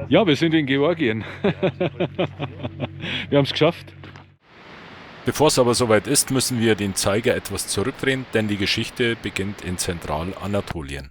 Ja, wir sind in Georgien. Wir haben es geschafft. Bevor es aber soweit ist, müssen wir den Zeiger etwas zurückdrehen, denn die Geschichte beginnt in Zentralanatolien.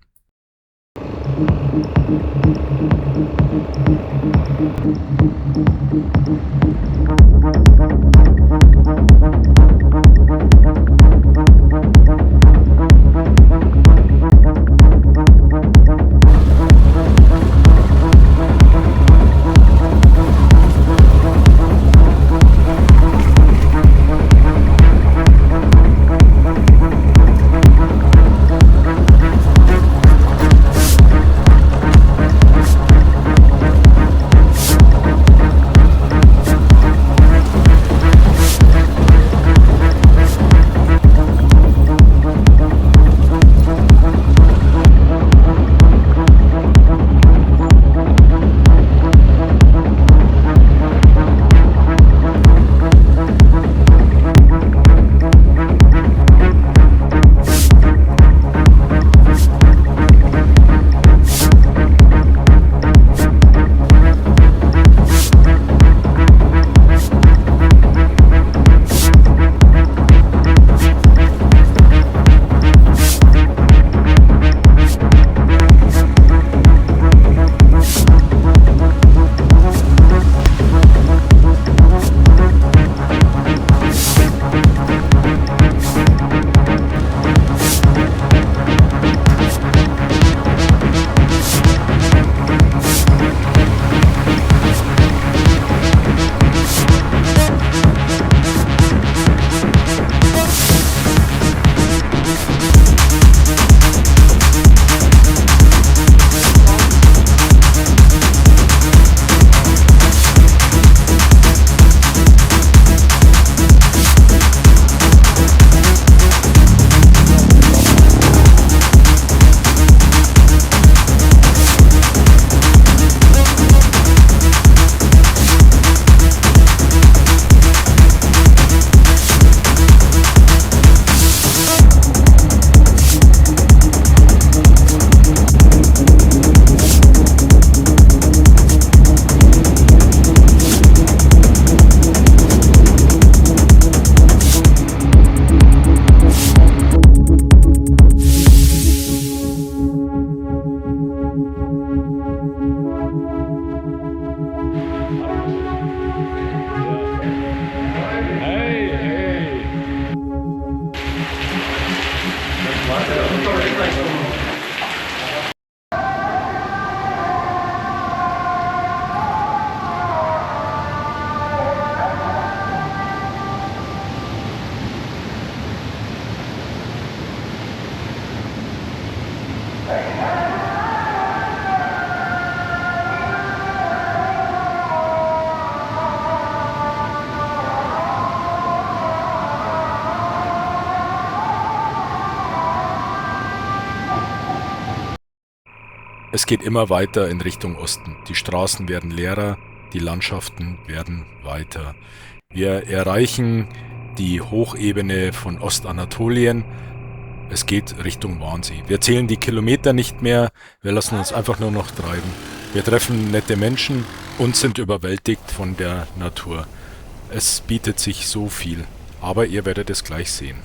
Es geht immer weiter in Richtung Osten. Die Straßen werden leerer, die Landschaften werden weiter. Wir erreichen die Hochebene von Ostanatolien. Es geht Richtung Wannsee. Wir zählen die Kilometer nicht mehr, wir lassen uns einfach nur noch treiben. Wir treffen nette Menschen und sind überwältigt von der Natur. Es bietet sich so viel, aber ihr werdet es gleich sehen.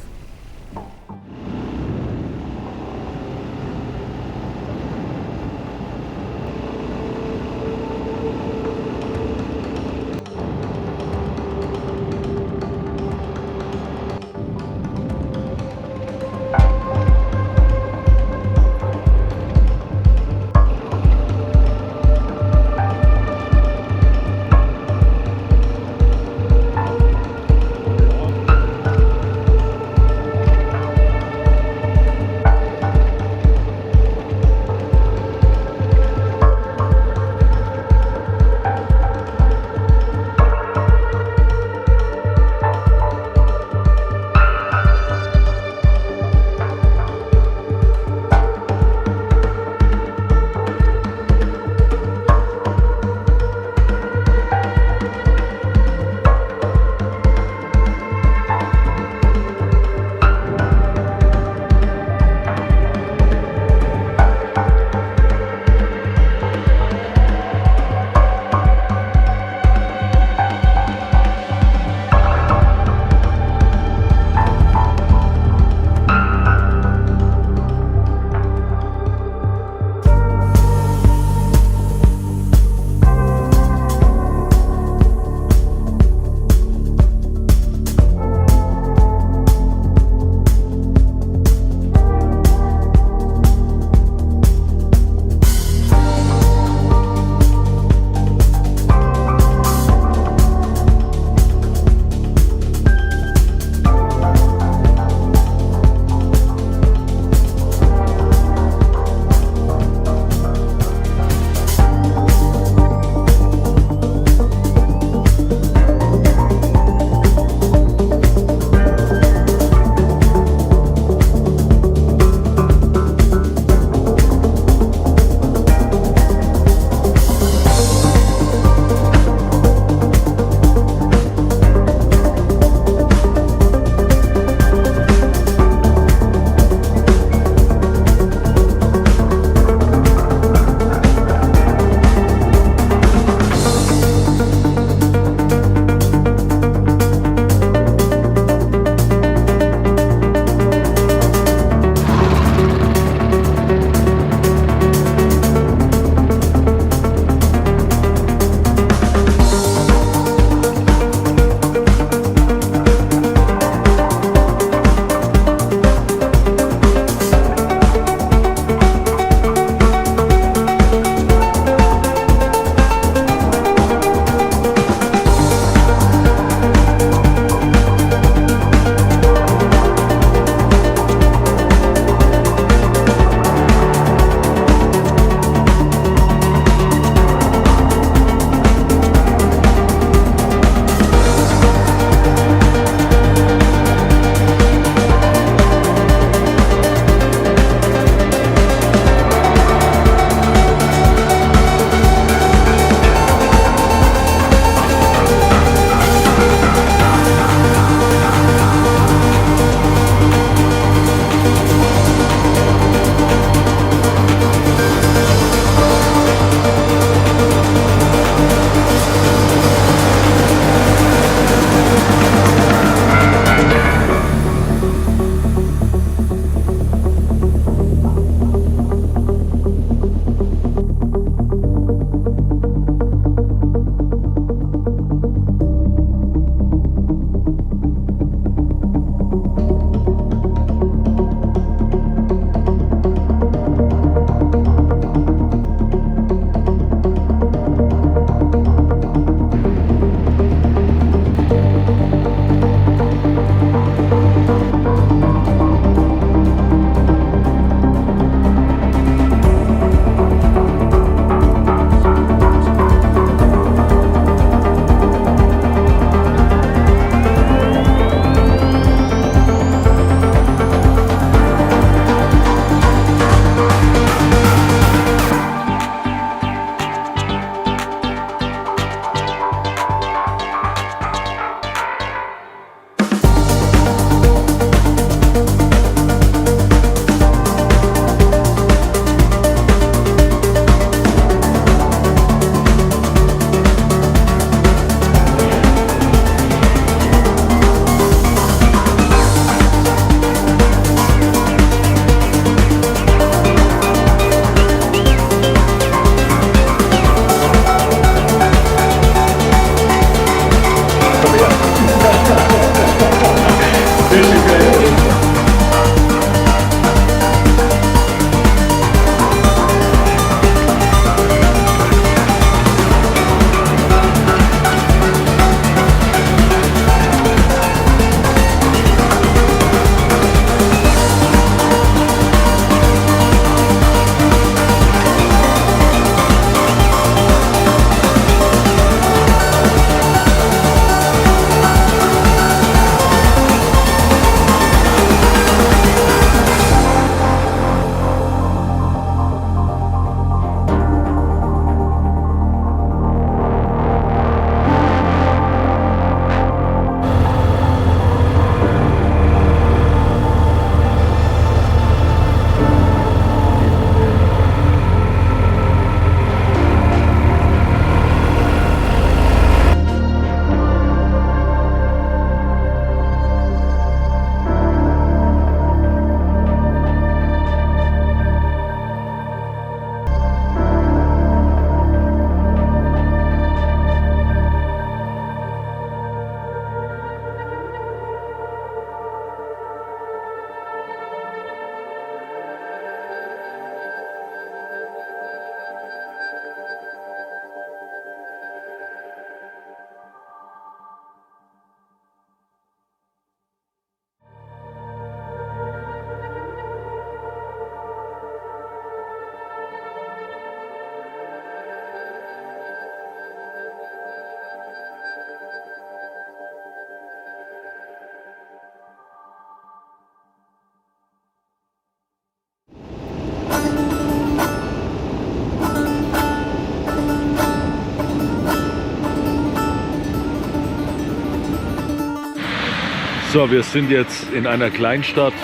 So, wir sind jetzt in einer Kleinstadt.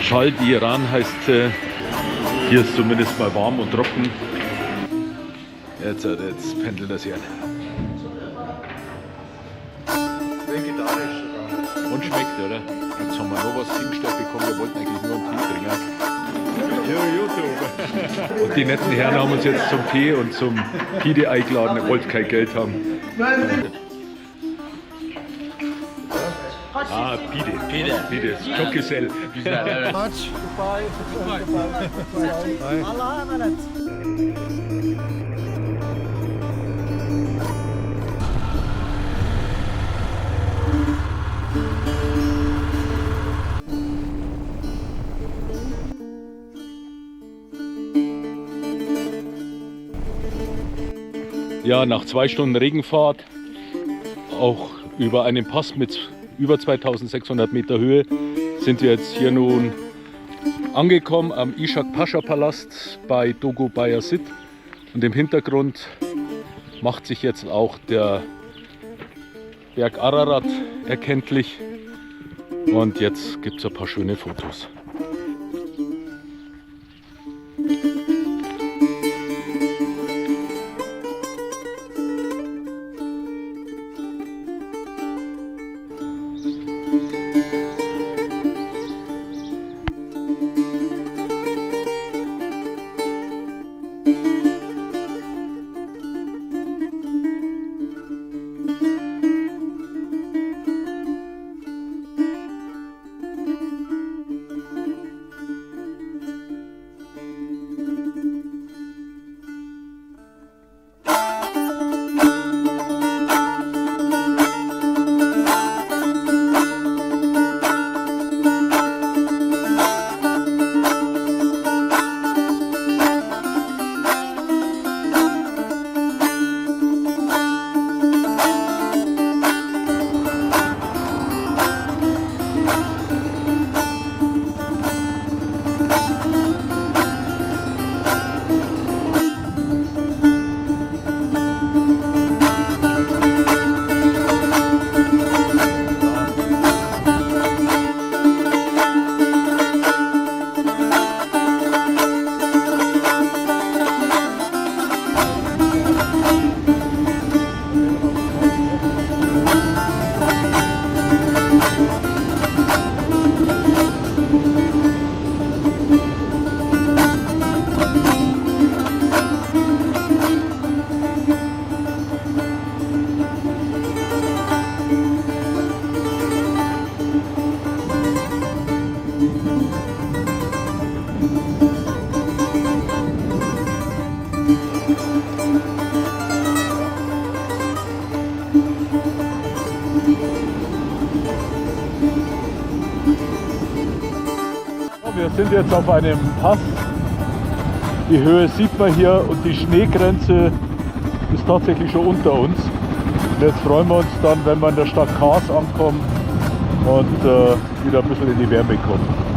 Schald-Iran heißt sie. Hier ist zumindest mal warm und trocken. Jetzt pendelt das hier. Vegetarisch sogar. Und schmeckt, oder? Jetzt haben wir noch was hingestellt bekommen. Wir wollten eigentlich nur einen Tee trinken. YouTube. Und die netten Herren haben uns jetzt zum Tee und zum Pide eingeladen. Er wollte kein Geld haben. Ah, Pide. Schockgesell. Much. Ja, nach 2 Stunden Regenfahrt, auch über einen Pass mit über 2600 Meter Höhe, sind wir jetzt hier nun angekommen am Ishak Pascha Palast bei Dogo Bayazid. Und im Hintergrund macht sich jetzt auch der Berg Ararat erkenntlich. Und jetzt gibt es ein paar schöne Fotos. Wir sind jetzt auf einem Pass. Die Höhe sieht man hier und die Schneegrenze ist tatsächlich schon unter uns. Und jetzt freuen wir uns dann, wenn wir in der Stadt Kars ankommen und wieder ein bisschen in die Wärme kommen.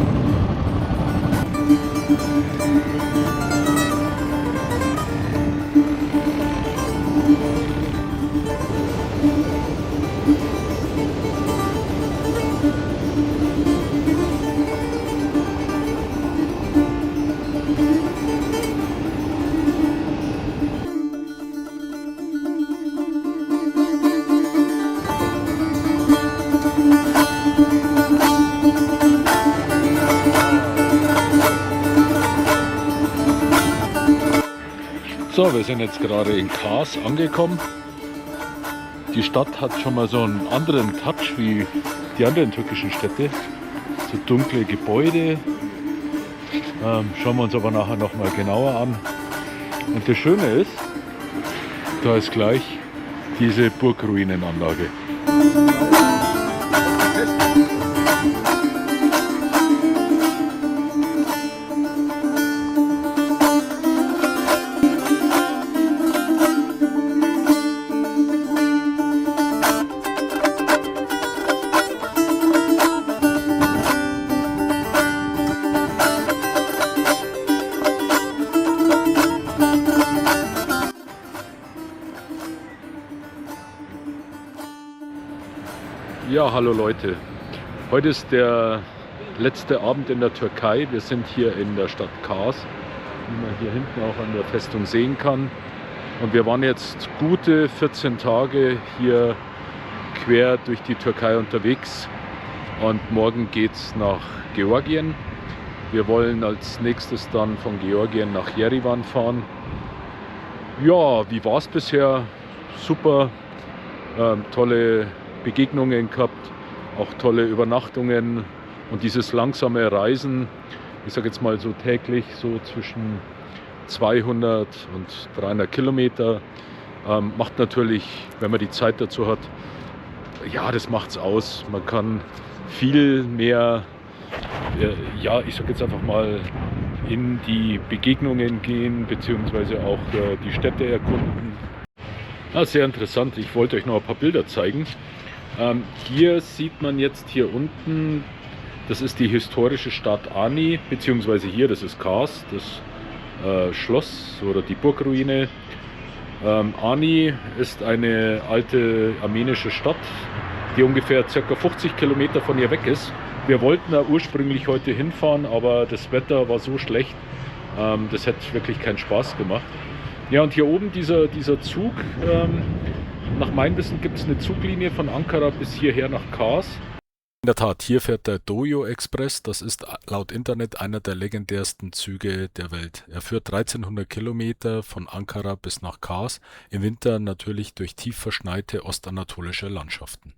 So, wir sind jetzt gerade in Kars angekommen. Die Stadt hat schon mal so einen anderen Touch wie die anderen türkischen Städte. So dunkle Gebäude. Schauen wir uns aber nachher noch mal genauer an. Und das Schöne ist, da ist gleich diese Burgruinenanlage. Ja, hallo Leute. Heute ist der letzte Abend in der Türkei. Wir sind hier in der Stadt Kars, wie man hier hinten auch an der Festung sehen kann. Und wir waren jetzt gute 14 Tage hier quer durch die Türkei unterwegs. Und morgen geht es nach Georgien. Wir wollen als nächstes dann von Georgien nach Jerewan fahren. Ja, wie war es bisher? Super, tolle Begegnungen gehabt. Auch tolle Übernachtungen und dieses langsame Reisen, ich sage jetzt mal so täglich, so zwischen 200 und 300 Kilometer, macht natürlich, wenn man die Zeit dazu hat, ja, das macht's aus. Man kann viel mehr, ja, ich sage jetzt einfach mal, in die Begegnungen gehen, beziehungsweise auch die Städte erkunden. Ja, sehr interessant, ich wollte euch noch ein paar Bilder zeigen. Hier sieht man jetzt hier unten, das ist die historische Stadt Ani, beziehungsweise hier, das ist Kars, das Schloss oder die Burgruine. Ani ist eine alte armenische Stadt, die ungefähr ca. 50 Kilometer von hier weg ist. Wir wollten da ursprünglich heute hinfahren, aber das Wetter war so schlecht, das hätte wirklich keinen Spaß gemacht. Ja, und hier oben dieser Zug, nach meinem Wissen gibt es eine Zuglinie von Ankara bis hierher nach Kars. In der Tat, hier fährt der Doğu Express, das ist laut Internet einer der legendärsten Züge der Welt. Er führt 1300 Kilometer von Ankara bis nach Kars, im Winter natürlich durch tief verschneite ostanatolische Landschaften.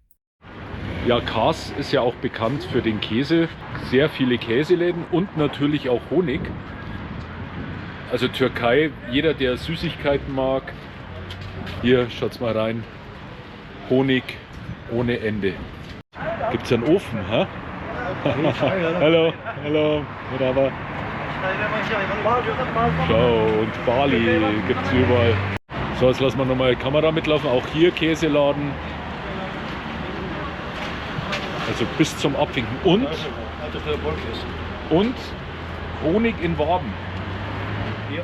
Ja, Kars ist ja auch bekannt für den Käse, sehr viele Käseläden und natürlich auch Honig. Also Türkei, jeder der Süßigkeiten mag, hier schaut's mal rein, Honig ohne Ende. Gibt es einen Ofen, hä? Hallo, hallo, wunderbar. Schau, und Bali gibt es überall. So, jetzt lassen wir nochmal die Kamera mitlaufen. Auch hier Käseladen. Also bis zum Abwinken. Und Honig in Waben. Hier.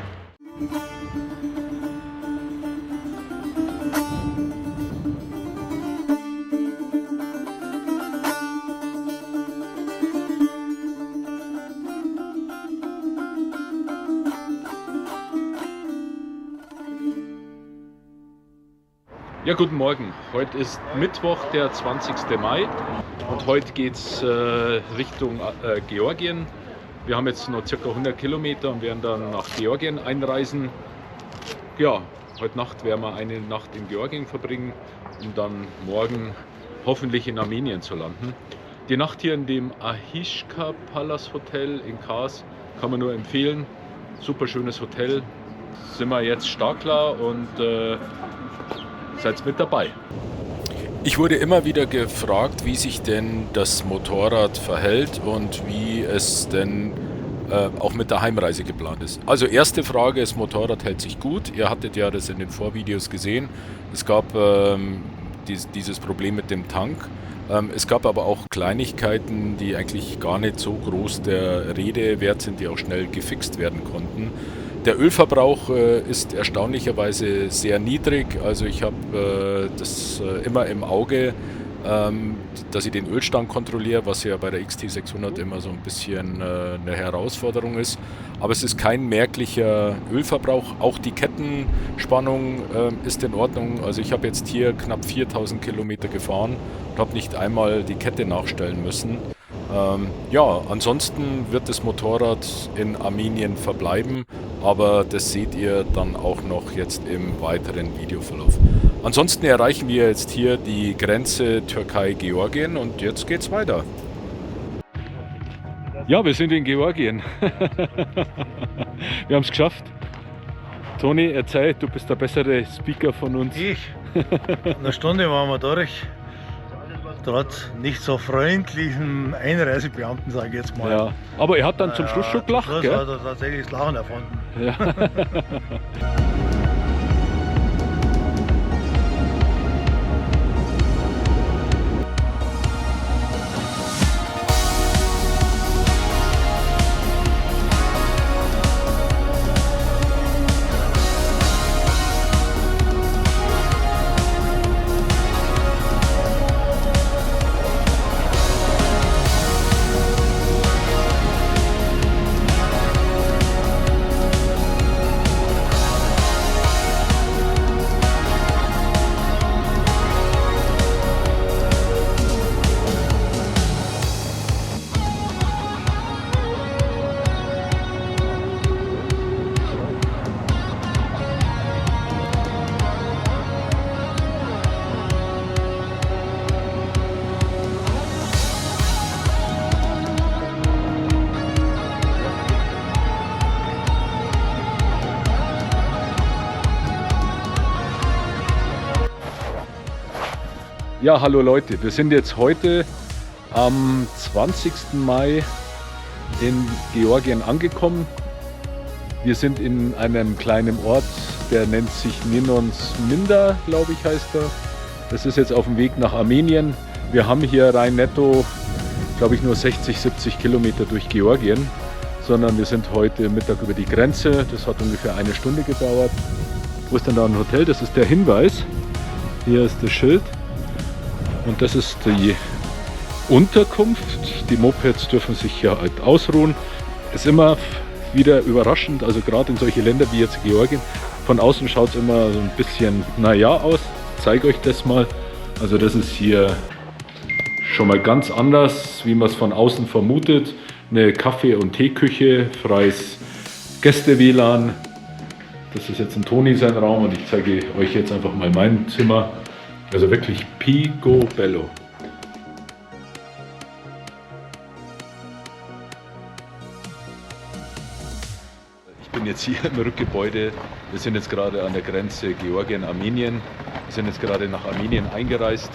Ja, guten Morgen. Heute ist Mittwoch, der 20. Mai und heute geht es Richtung Georgien. Wir haben jetzt noch ca. 100 Kilometer und werden dann nach Georgien einreisen. Ja, heute Nacht werden wir eine Nacht in Georgien verbringen, um dann morgen hoffentlich in Armenien zu landen. Die Nacht hier in dem Ahishka Palace Hotel in Kars kann man nur empfehlen. Super schönes Hotel. Sind wir jetzt startklar und seid mit dabei. Ich wurde immer wieder gefragt, wie sich denn das Motorrad verhält und wie es denn auch mit der Heimreise geplant ist. Also erste Frage, das Motorrad hält sich gut. Ihr hattet ja das in den Vorvideos gesehen. Es gab dieses Problem mit dem Tank. Es gab aber auch Kleinigkeiten, die eigentlich gar nicht so groß der Rede wert sind, die auch schnell gefixt werden konnten. Der Ölverbrauch ist erstaunlicherweise sehr niedrig, also ich habe das immer im Auge, dass ich den Ölstand kontrolliere, was ja bei der XT600 immer so ein bisschen eine Herausforderung ist. Aber es ist kein merklicher Ölverbrauch, auch die Kettenspannung ist in Ordnung. Also ich habe jetzt hier knapp 4000 Kilometer gefahren und habe nicht einmal die Kette nachstellen müssen. Ja, ansonsten wird das Motorrad in Armenien verbleiben, aber das seht ihr dann auch noch jetzt im weiteren Videoverlauf. Ansonsten erreichen wir jetzt hier die Grenze Türkei-Georgien und jetzt geht's weiter. Ja, wir sind in Georgien. Wir haben es geschafft. Toni, erzähl, du bist der bessere Speaker von uns. Ich. In einer Stunde waren wir durch. Trotz nicht so freundlichen Einreisebeamten, sage ich jetzt mal. Ja, aber er hat dann zum Schluss schon gelacht, das gell? hat er tatsächlich das Lachen erfunden. Ja. Ja, hallo Leute, wir sind jetzt heute am 20. Mai in Georgien angekommen. Wir sind in einem kleinen Ort, der nennt sich Ninons Minda, glaube ich, heißt er. Das ist jetzt auf dem Weg nach Armenien. Wir haben hier rein netto, glaube ich, nur 60, 70 Kilometer durch Georgien, sondern wir sind heute Mittag über die Grenze. Das hat ungefähr eine Stunde gedauert. Wo ist denn da ein Hotel? Das ist der Hinweis. Hier ist das Schild. Und das ist die Unterkunft. Die Mopeds dürfen sich hier halt ausruhen. Ist immer wieder überraschend, also gerade in solche Länder wie jetzt Georgien. Von außen schaut es immer so ein bisschen naja aus. Ich zeige euch das mal. Also das ist hier schon mal ganz anders, wie man es von außen vermutet. Eine Kaffee- und Teeküche, freies Gäste-WLAN. Das ist jetzt ein Toni sein Raum und ich zeige euch jetzt einfach mal mein Zimmer. Also wirklich picobello. Ich bin jetzt hier im Rückgebäude. Wir sind jetzt gerade an der Grenze Georgien-Armenien. Wir sind jetzt gerade nach Armenien eingereist.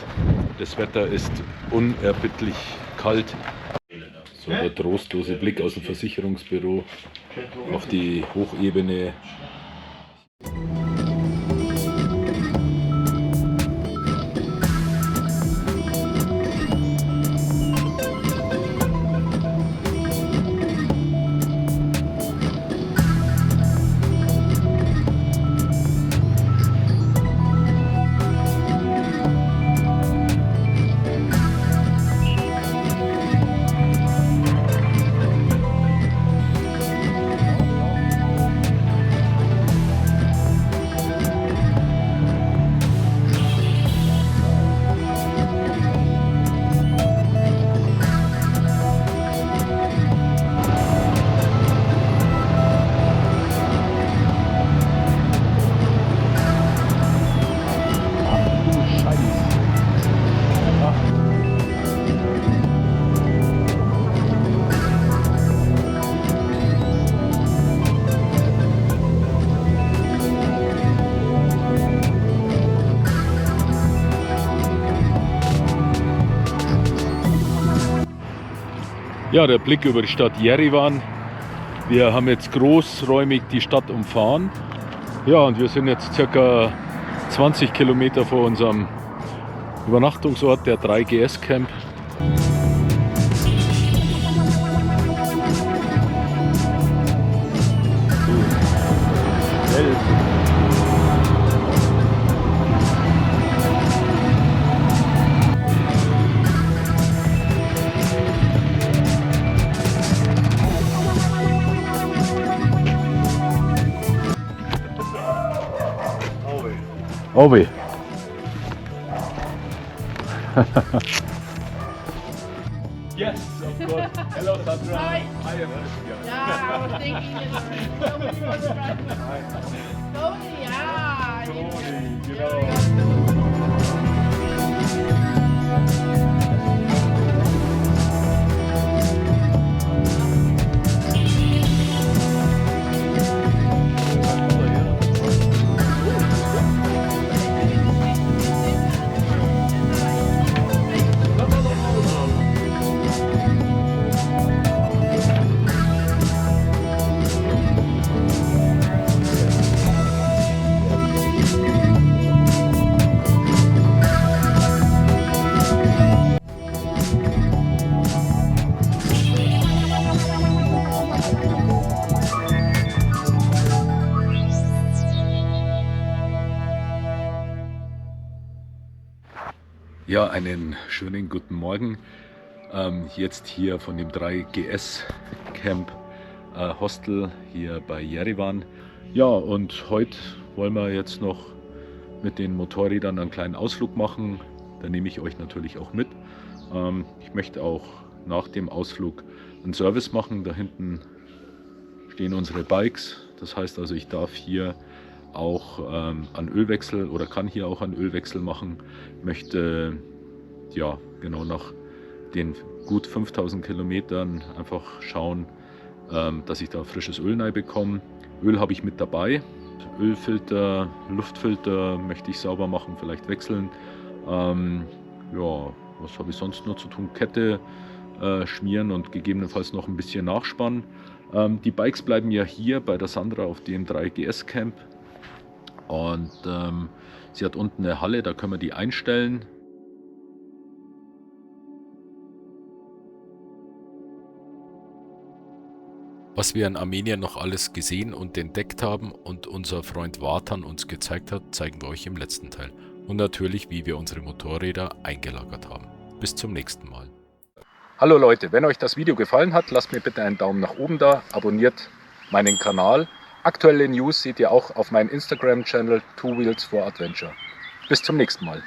Das Wetter ist unerbittlich kalt. So der trostlose Blick aus dem Versicherungsbüro auf die Hochebene. Ja, der Blick über die Stadt Jerewan. Wir haben jetzt großräumig die Stadt umfahren. Ja, und wir sind jetzt ca. 20 Kilometer vor unserem Übernachtungsort, der 3GS Camp. Obi. Yes, of course. Hello, Sandra. Hi. I am Christian. Yeah, I was thinking nobody was right. Tony, yeah. Ja, einen schönen guten Morgen. Jetzt hier von dem 3GS Camp Hostel hier bei Jerewan. Ja, und heute wollen wir jetzt noch mit den Motorrädern einen kleinen Ausflug machen. Da nehme ich euch natürlich auch mit. Ich möchte auch nach dem Ausflug einen Service machen. Da hinten stehen unsere Bikes. Das heißt also, ich darf hier auch an Ölwechsel oder kann hier auch einen Ölwechsel machen. Möchte ja genau nach den gut 5000 Kilometern einfach schauen, dass ich da frisches Öl rein bekomme. Öl habe ich mit dabei. Ölfilter, Luftfilter möchte ich sauber machen, vielleicht wechseln. Ja, was habe ich sonst noch zu tun? Kette schmieren und gegebenenfalls noch ein bisschen nachspannen. Die Bikes bleiben ja hier bei der Sandra auf dem 3GS Camp. Und sie hat unten eine Halle, da können wir die einstellen. Was wir in Armenien noch alles gesehen und entdeckt haben und unser Freund Vatan uns gezeigt hat, zeigen wir euch im letzten Teil. Und natürlich, wie wir unsere Motorräder eingelagert haben. Bis zum nächsten Mal. Hallo Leute, wenn euch das Video gefallen hat, lasst mir bitte einen Daumen nach oben da, abonniert meinen Kanal. Aktuelle News seht ihr auch auf meinem Instagram-Channel 2Wheels4Adventure. Bis zum nächsten Mal.